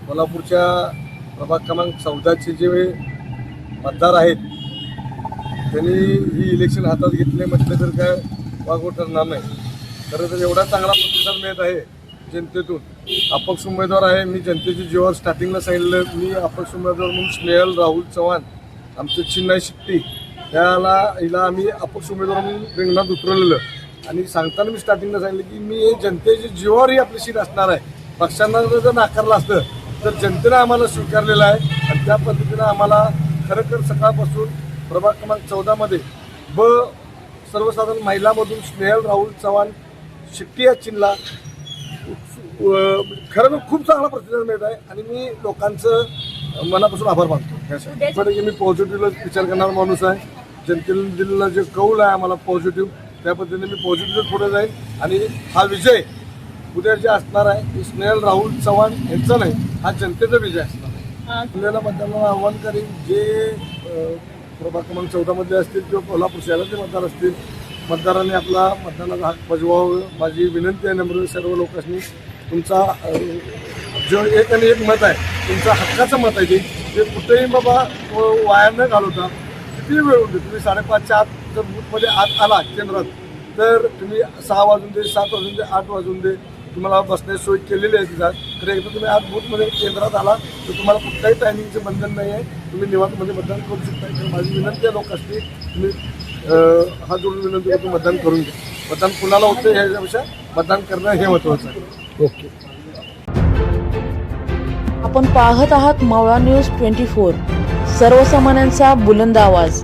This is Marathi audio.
कोल्हापूरच्या प्रभाग क्रमांक 14चे जे मतदार आहेत त्यांनी ही इलेक्शन हातात घेतले म्हटलं तर काय वागवं ठरणार नाही. खरं तर एवढा चांगला प्रतिसाद मिळत आहे जनतेतून. अपक्ष उमेदवार आहे, मी जनतेच्या जीवावर स्टार्टिंगला सांगितलं, मी अपक्ष उमेदवार म्हणून स्नेहल राहुल चव्हाण आमचं चिन्ह शिट्टी हिला आम्ही अपक्ष उमेदवार म्हणून रिंगणात उतरवलेलं. आणि सांगताना मी स्टार्टिंगला सांगितलं की मी जनतेच्या जीवावर ही आपली सीट असणार आहे. पक्षांना जर नाकारलं असतं तर जनतेनं आम्हाला स्वीकारलेलं आहे. आणि त्या पद्धतीनं आम्हाला खरंतर सकाळपासून प्रभाग क्रमांक 14मध्ये सर्वसाधारण महिलामधून स्नेहल राहुल चव्हाण शिट्टी या चिन्हला खरं खूप चांगला प्रतिसाद मिळत आहे. आणि मी लोकांचं मनापासून आभार मानतो. मी पॉझिटिव्हला विचार करणारा माणूस आहे. जनतेने दिलेला जे कौल आहे आम्हाला पॉझिटिव्ह, त्या पद्धतीने मी पॉझिटिव्ह पुढे जाईल. आणि हा विजय उद्या जे असणार आहे स्नेहल राहुल चव्हाण यांचा नाही, हा जनतेचा विजय असणार आहे. पुण्याला मतदारांना आव्हान करेन, जे प्रभाग क्रमांक 14मध्ये असतील किंवा कोल्हापूर शहरातले मतदार असतील, मतदारांनी आपला मतदानाचा हक्क बजवावं. माझी विनंती आहे नम्र सर्व लोकांनी, तुमचा जो एक आणि एक मत आहे, तुमचा हक्काचं मत आहे ते कुठेही बाबा वाया न घालवता किती वेळ होते. तुम्ही 5:30च्या आत जर बूथमध्ये आत आला केंद्रात तर तुम्ही 6 वाजून दे, 7 वाजून दे, 8 वाजून दे, तुम्हाला बसण्याची सोय केलेली आहे तिथं. तर एकदा तुम्ही आज बूथमध्ये केंद्रात आला तर तुम्हाला कुठल्याही टायमिंगचं बंधन नाही आहे, तुम्ही निवांतमध्ये मतदान करू शकता. तर माझी विनंती आहे लोकांनी, तुम्ही हात जोडून विनंती करतो मतदान करून घ्या. मतदान कुणाला होतं ह्याच्यापेक्षा मतदान करणं हे महत्त्वाचं आहे. ओके. आपण पाहत आहात मावळा न्यूज 24, सर्वसामान्यांचा बुलंद आवाज.